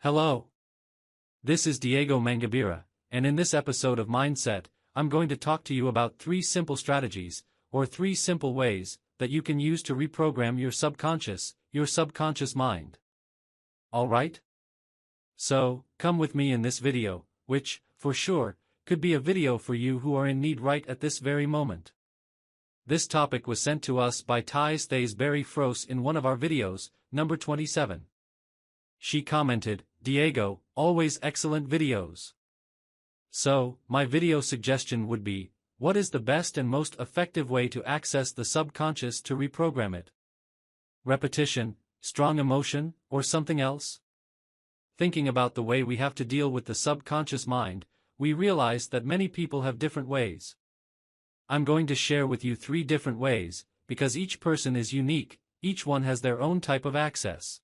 Hello. This is Diego Mangabira, and in this episode of Mindset, I'm going to talk to you about 3 simple strategies, or 3 simple ways, that you can use to reprogram your subconscious mind. Alright? So, come with me in this video, which, for sure, could be a video for you who are in need right at this very moment. This topic was sent to us by Thais Berry Fros in one of our videos, number 27. She commented, "Diego, always excellent videos." So, my video suggestion would be, what is the best and most effective way to access the subconscious to reprogram it? Repetition, strong emotion, or something else? Thinking about the way we have to deal with the subconscious mind, we realize that many people have different ways. I'm going to share with you 3 different ways, because each person is unique, each one has their own type of access.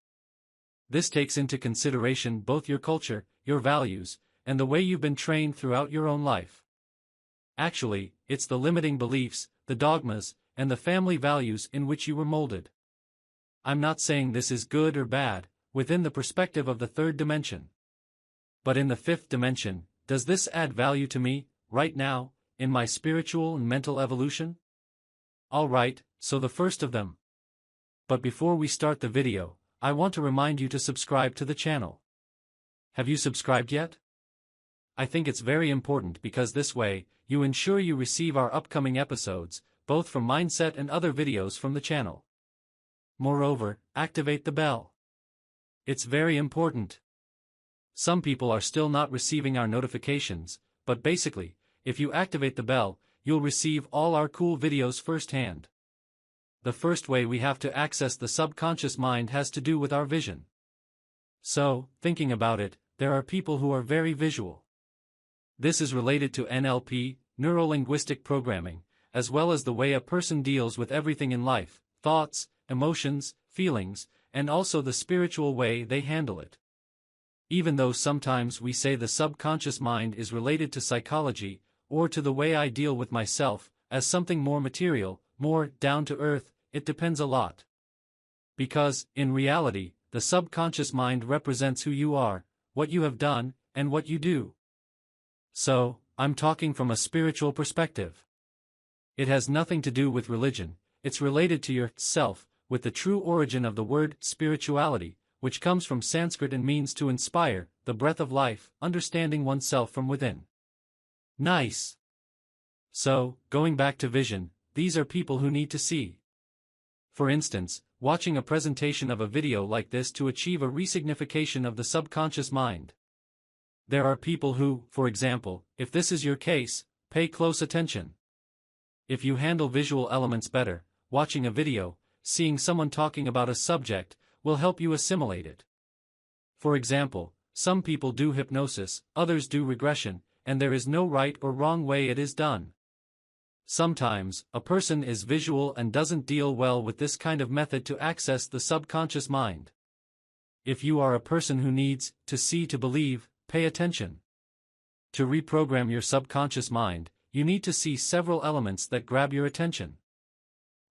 This takes into consideration both your culture, your values, and the way you've been trained throughout your own life. Actually, it's the limiting beliefs, the dogmas, and the family values in which you were molded. I'm not saying this is good or bad, within the perspective of the 3rd dimension. But in the 5th dimension, does this add value to me, right now, in my spiritual and mental evolution? Alright, so the first of them. But before we start the video, I want to remind you to subscribe to the channel. Have you subscribed yet? I think it's very important because this way, you ensure you receive our upcoming episodes, both from Mindset and other videos from the channel. Moreover, activate the bell. It's very important. Some people are still not receiving our notifications, but basically, if you activate the bell, you'll receive all our cool videos firsthand. The first way we have to access the subconscious mind has to do with our vision. So, thinking about it, there are people who are very visual. This is related to NLP, neuro-linguistic programming, as well as the way a person deals with everything in life, thoughts, emotions, feelings, and also the spiritual way they handle it. Even though sometimes we say the subconscious mind is related to psychology, or to the way I deal with myself, as something more material, more down to earth, it depends a lot. Because, in reality, the subconscious mind represents who you are, what you have done, and what you do. So, I'm talking from a spiritual perspective. It has nothing to do with religion, it's related to your self, with the true origin of the word spirituality, which comes from Sanskrit and means to inspire, the breath of life, understanding oneself from within. Nice. So, going back to vision, these are people who need to see. For instance, watching a presentation of a video like this to achieve a resignification of the subconscious mind. There are people who, for example, if this is your case, pay close attention. If you handle visual elements better, watching a video, seeing someone talking about a subject, will help you assimilate it. For example, some people do hypnosis, others do regression, and there is no right or wrong way it is done. Sometimes, a person is visual and doesn't deal well with this kind of method to access the subconscious mind. If you are a person who needs to see to believe, pay attention. To reprogram your subconscious mind, you need to see several elements that grab your attention.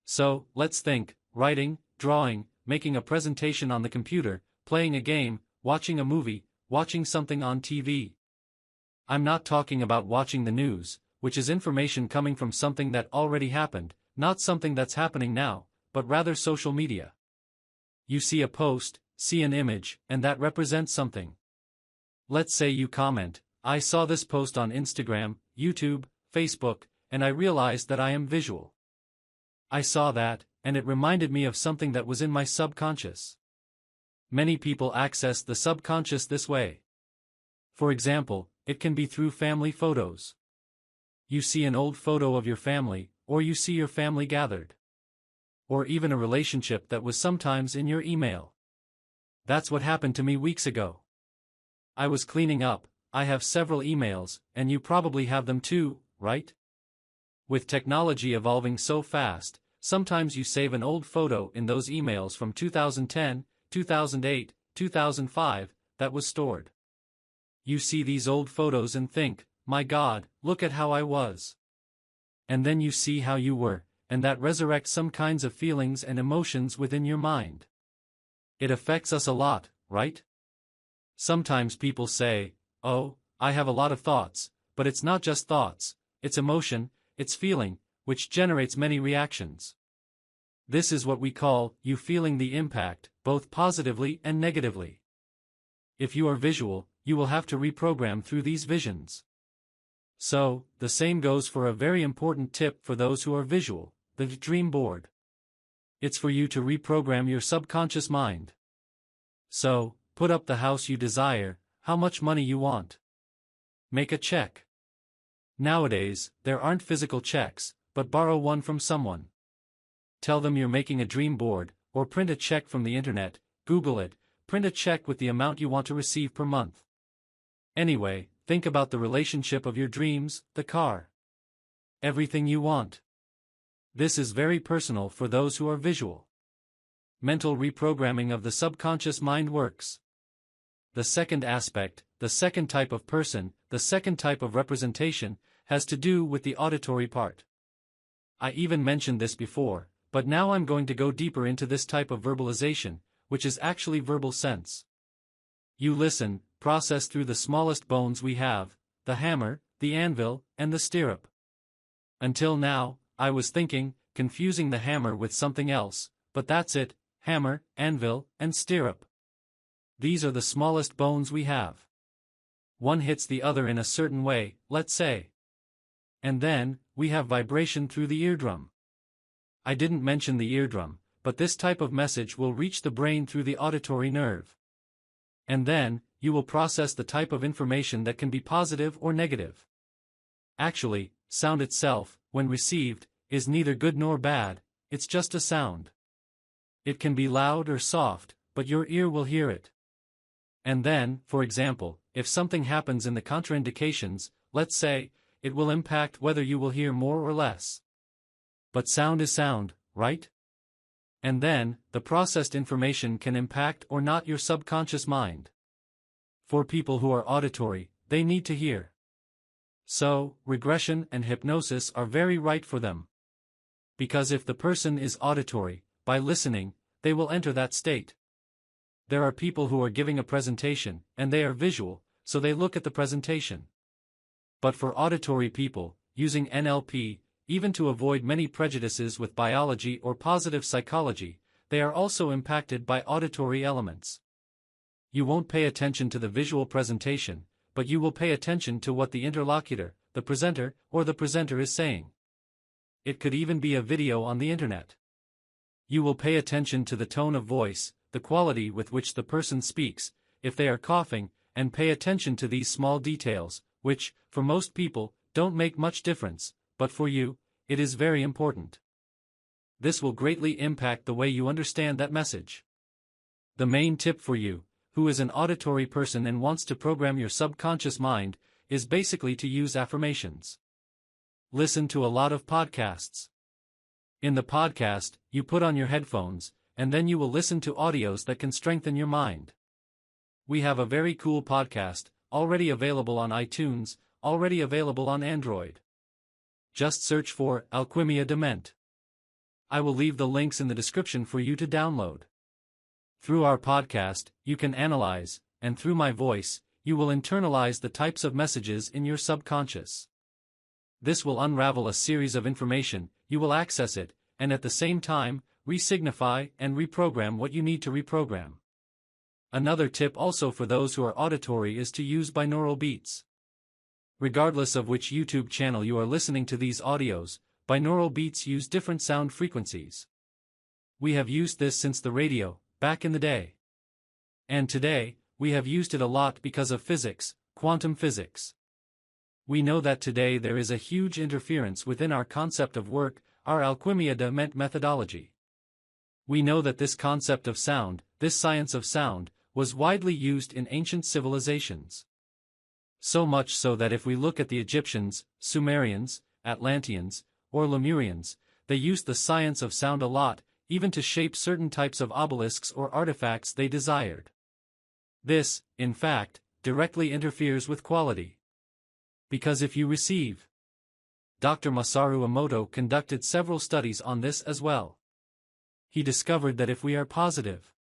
So, let's think: writing, drawing, making a presentation on the computer, playing a game, watching a movie, watching something on TV. I'm not talking about watching the news, which is information coming from something that already happened, not something that's happening now, but rather social media. You see a post, see an image, and that represents something. Let's say you comment, "I saw this post on Instagram, YouTube, Facebook, and I realized that I am visual. I saw that, and it reminded me of something that was in my subconscious." Many people access the subconscious this way. For example, it can be through family photos. You see an old photo of your family, or you see your family gathered. Or even a relationship that was sometimes in your email. That's what happened to me weeks ago. I was cleaning up, I have several emails, and you probably have them too, right? With technology evolving so fast, sometimes you save an old photo in those emails from 2010, 2008, 2005, that was stored. You see these old photos and think, "My God, look at how I was." And then you see how you were, and that resurrects some kinds of feelings and emotions within your mind. It affects us a lot, right? Sometimes people say, "Oh, I have a lot of thoughts," but it's not just thoughts, it's emotion, it's feeling, which generates many reactions. This is what we call you feeling the impact, both positively and negatively. If you are visual, you will have to reprogram through these visions. So, the same goes for a very important tip for those who are visual, the dream board. It's for you to reprogram your subconscious mind. So, put up the house you desire, how much money you want. Make a check. Nowadays, there aren't physical checks, but borrow one from someone. Tell them you're making a dream board, or print a check from the internet, Google it, print a check with the amount you want to receive per month. Anyway, think about the relationship of your dreams, the car. Everything you want. This is very personal for those who are visual. Mental reprogramming of the subconscious mind works. The second aspect, the second type of person, the second type of representation, has to do with the auditory part. I even mentioned this before, but now I'm going to go deeper into this type of verbalization, which is actually verbal sense. You listen, process through the smallest bones we have, the hammer, the anvil, and the stirrup. Until now, I was thinking, confusing the hammer with something else, but that's it, hammer, anvil, and stirrup. These are the smallest bones we have. One hits the other in a certain way, let's say. And then, we have vibration through the eardrum. I didn't mention the eardrum, but this type of message will reach the brain through the auditory nerve. And then, you will process the type of information that can be positive or negative. Actually, sound itself, when received, is neither good nor bad, it's just a sound. It can be loud or soft, but your ear will hear it. And then, for example, if something happens in the contraindications, let's say, it will impact whether you will hear more or less. But sound is sound, right? And then, the processed information can impact or not your subconscious mind. For people who are auditory, they need to hear. So, regression and hypnosis are very right for them. Because if the person is auditory, by listening, they will enter that state. There are people who are giving a presentation, and they are visual, so they look at the presentation. But for auditory people, using NLP, even to avoid many prejudices with biology or positive psychology, they are also impacted by auditory elements. You won't pay attention to the visual presentation, but you will pay attention to what the interlocutor, the presenter, or the presenter is saying. It could even be a video on the internet. You will pay attention to the tone of voice, the quality with which the person speaks, if they are coughing, and pay attention to these small details, which, for most people, don't make much difference, but for you, it is very important. This will greatly impact the way you understand that message. The main tip for you, who is an auditory person and wants to program your subconscious mind, is basically to use affirmations. Listen to a lot of podcasts. In the podcast, you put on your headphones, and then you will listen to audios that can strengthen your mind. We have a very cool podcast, already available on iTunes, already available on Android. Just search for Alquimia Dement. I will leave the links in the description for you to download. Through our podcast, you can analyze, and through my voice, you will internalize the types of messages in your subconscious. This will unravel a series of information, you will access it, and at the same time, re-signify and reprogram what you need to reprogram. Another tip also for those who are auditory is to use binaural beats. Regardless of which YouTube channel you are listening to these audios, binaural beats use different sound frequencies. We have used this since the radio, back in the day. And today, we have used it a lot because of physics, quantum physics. We know that today there is a huge interference within our concept of work, our Alquimia Dement methodology. We know that this concept of sound, this science of sound, was widely used in ancient civilizations. So much so that if we look at the Egyptians, Sumerians, Atlanteans, or Lemurians, they used the science of sound a lot, even to shape certain types of obelisks or artifacts they desired. This, in fact, directly interferes with quality. Because if you receive, Dr. Masaru Emoto conducted several studies on this as well. He discovered that if we are positive,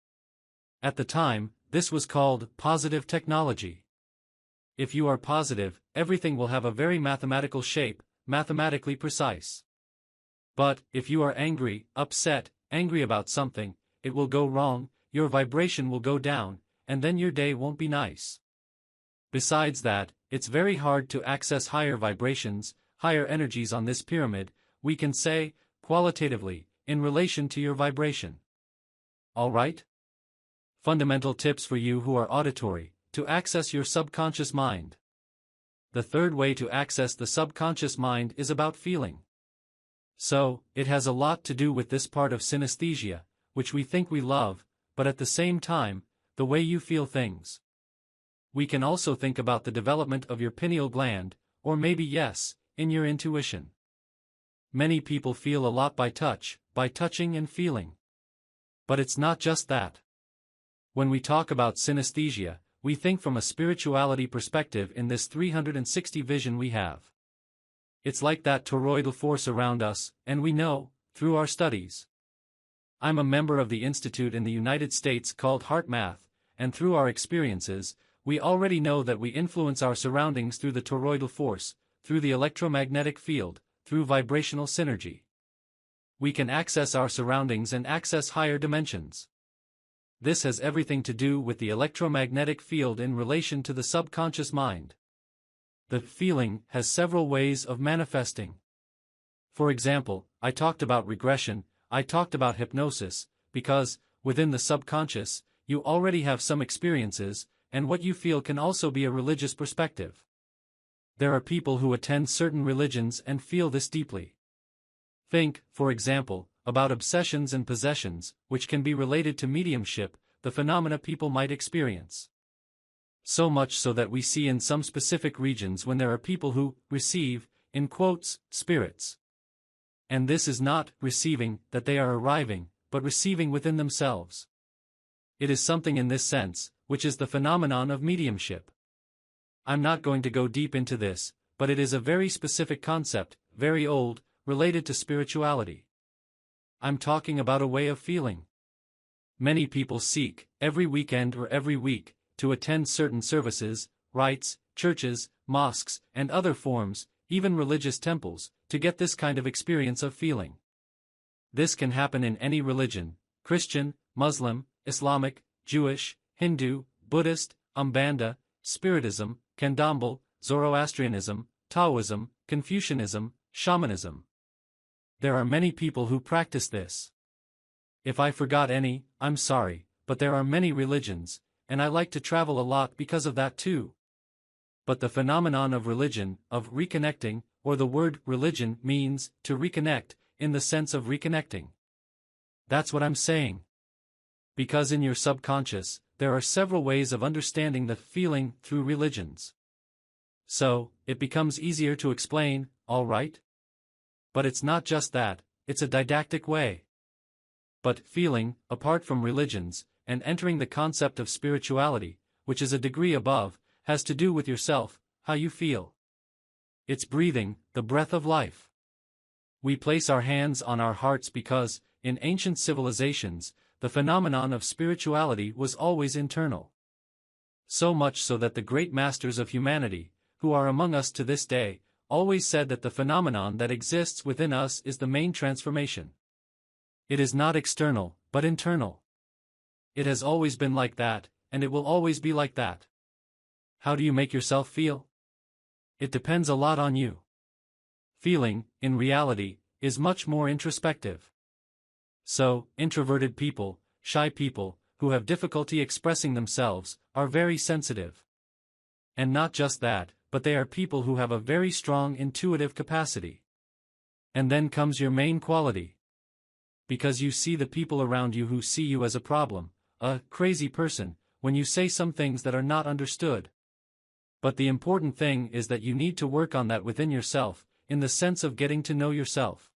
at the time, this was called positive technology. If you are positive, everything will have a very mathematical shape, mathematically precise. But, if you are angry, upset, angry about something, it will go wrong, your vibration will go down, and then your day won't be nice. Besides that, it's very hard to access higher vibrations, higher energies on this pyramid, we can say, qualitatively, in relation to your vibration. Alright? Fundamental tips for you who are auditory, to access your subconscious mind. The third way to access the subconscious mind is about feeling. So, it has a lot to do with this part of synesthesia, which we think we love, but at the same time, the way you feel things. We can also think about the development of your pineal gland, or maybe yes, in your intuition. Many people feel a lot by touch, by touching and feeling. But it's not just that. When we talk about synesthesia, we think from a spirituality perspective in this 360 vision we have. It's like that toroidal force around us, and we know, through our studies. I'm a member of the institute in the United States called Heart Math, and through our experiences, we already know that we influence our surroundings through the toroidal force, through the electromagnetic field, through vibrational synergy. We can access our surroundings and access higher dimensions. This has everything to do with the electromagnetic field in relation to the subconscious mind. The feeling has several ways of manifesting. For example, I talked about regression, I talked about hypnosis, because, within the subconscious, you already have some experiences, and what you feel can also be a religious perspective. There are people who attend certain religions and feel this deeply. Think, for example, about obsessions and possessions, which can be related to mediumship, the phenomena people might experience. So much so that we see in some specific regions when there are people who receive, in quotes, spirits. And this is not receiving that they are arriving, but receiving within themselves. It is something in this sense, which is the phenomenon of mediumship. I'm not going to go deep into this, but it is a very specific concept, very old, related to spirituality. I'm talking about a way of feeling. Many people seek, every weekend or every week, to attend certain services, rites, churches, mosques, and other forms, even religious temples, to get this kind of experience of feeling. This can happen in any religion, Christian, Muslim, Islamic, Jewish, Hindu, Buddhist, Umbanda, Spiritism, Candomblé, Zoroastrianism, Taoism, Confucianism, shamanism. There are many people who practice this. If I forgot any, I'm sorry, but there are many religions, and I like to travel a lot because of that too. But the phenomenon of religion, of reconnecting, or the word religion means to reconnect, in the sense of reconnecting. That's what I'm saying. Because in your subconscious, there are several ways of understanding the feeling through religions. So, it becomes easier to explain, all right? But it's not just that, it's a didactic way. But feeling, apart from religions, and entering the concept of spirituality, which is a degree above, has to do with yourself, how you feel. It's breathing, the breath of life. We place our hands on our hearts because, in ancient civilizations, the phenomenon of spirituality was always internal. So much so that the great masters of humanity, who are among us to this day, always said that the phenomenon that exists within us is the main transformation. It is not external, but internal. It has always been like that, and it will always be like that. How do you make yourself feel? It depends a lot on you. Feeling, in reality, is much more introspective. So, introverted people, shy people, who have difficulty expressing themselves, are very sensitive. And not just that, but they are people who have a very strong intuitive capacity. And then comes your main quality. Because you see the people around you who see you as a problem, a crazy person, when you say some things that are not understood. But the important thing is that you need to work on that within yourself, in the sense of getting to know yourself.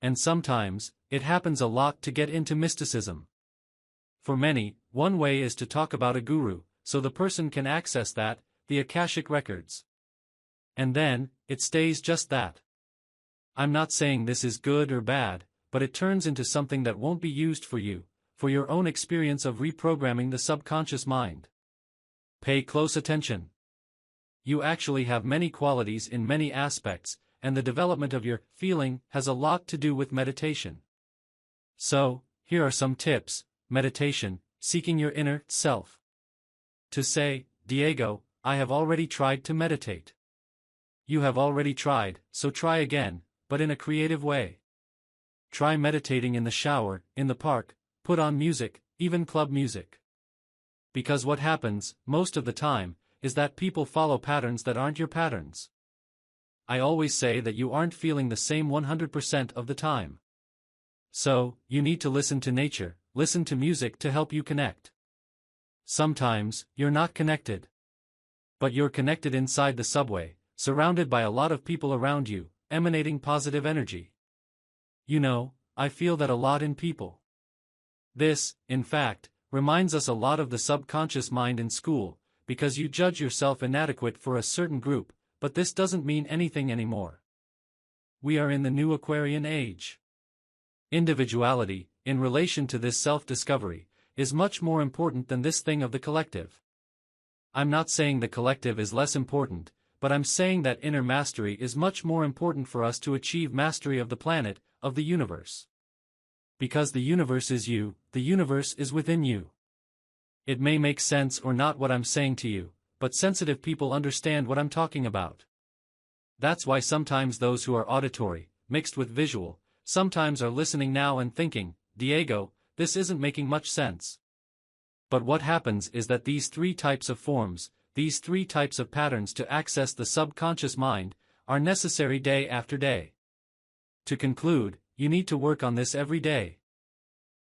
And sometimes, it happens a lot to get into mysticism. For many, one way is to talk about a guru, so the person can access that, the Akashic records. And then, it stays just that. I'm not saying this is good or bad, but it turns into something that won't be used for you for your own experience of reprogramming the subconscious mind. Pay close attention. You actually have many qualities in many aspects, and the development of your feeling has a lot to do with meditation. So, here are some tips. Meditation, seeking your inner self. To say, Diego, I have already tried to meditate. You have already tried, so try again, but in a creative way. Try meditating in the shower, in the park, put on music, even club music. Because what happens, most of the time, is that people follow patterns that aren't your patterns. I always say that you aren't feeling the same 100% of the time. So, you need to listen to nature, listen to music to help you connect. Sometimes, you're not connected. But you're connected inside the subway, surrounded by a lot of people around you, emanating positive energy. You know, I feel that a lot in people. This, in fact, reminds us a lot of the subconscious mind in school, because you judge yourself inadequate for a certain group, but this doesn't mean anything anymore. We are in the new Aquarian age. Individuality, in relation to this self-discovery, is much more important than this thing of the collective. I'm not saying the collective is less important, but I'm saying that inner mastery is much more important for us to achieve mastery of the planet, of the universe. Because the universe is you, the universe is within you. It may make sense or not what I'm saying to you, but sensitive people understand what I'm talking about. That's why sometimes those who are auditory, mixed with visual, sometimes are listening now and thinking, Diego, this isn't making much sense. But what happens is that these three types of forms, these three types of patterns to access the subconscious mind, are necessary day after day. To conclude, you need to work on this every day.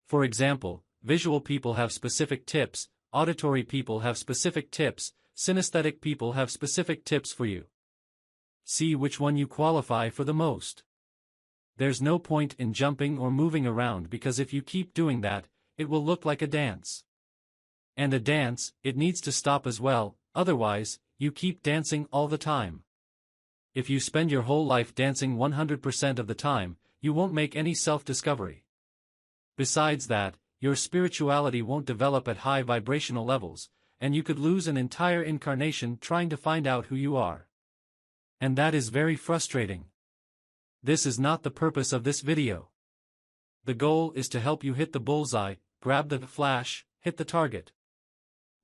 For example, visual people have specific tips, auditory people have specific tips, synesthetic people have specific tips for you. See which one you qualify for the most. There's no point in jumping or moving around because if you keep doing that, it will look like a dance. And a dance, it needs to stop as well, otherwise, you keep dancing all the time. If you spend your whole life dancing 100% of the time, you won't make any self-discovery. Besides that, your spirituality won't develop at high vibrational levels, and you could lose an entire incarnation trying to find out who you are. And that is very frustrating. This is not the purpose of this video. The goal is to help you hit the bullseye, grab the flash, hit the target.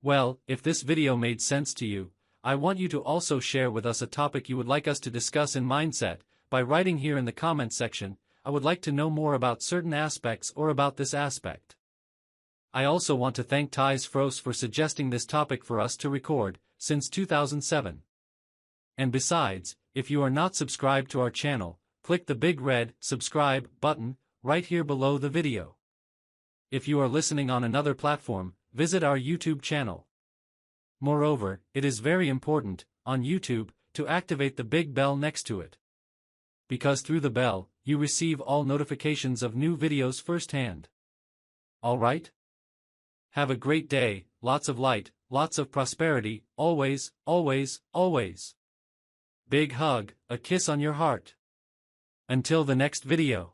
Well, if this video made sense to you, I want you to also share with us a topic you would like us to discuss in Mindset, by writing here in the comment section, I would like to know more about certain aspects or about this aspect. I also want to thank Thijs Froos for suggesting this topic for us to record, since 2007. And besides, if you are not subscribed to our channel, click the big red subscribe button right here below the video. If you are listening on another platform, visit our YouTube channel. Moreover, it is very important, on YouTube, to activate the big bell next to it. Because through the bell, you receive all notifications of new videos firsthand. Alright? Have a great day, lots of light, lots of prosperity, always, always, always. Big hug, a kiss on your heart. Until the next video.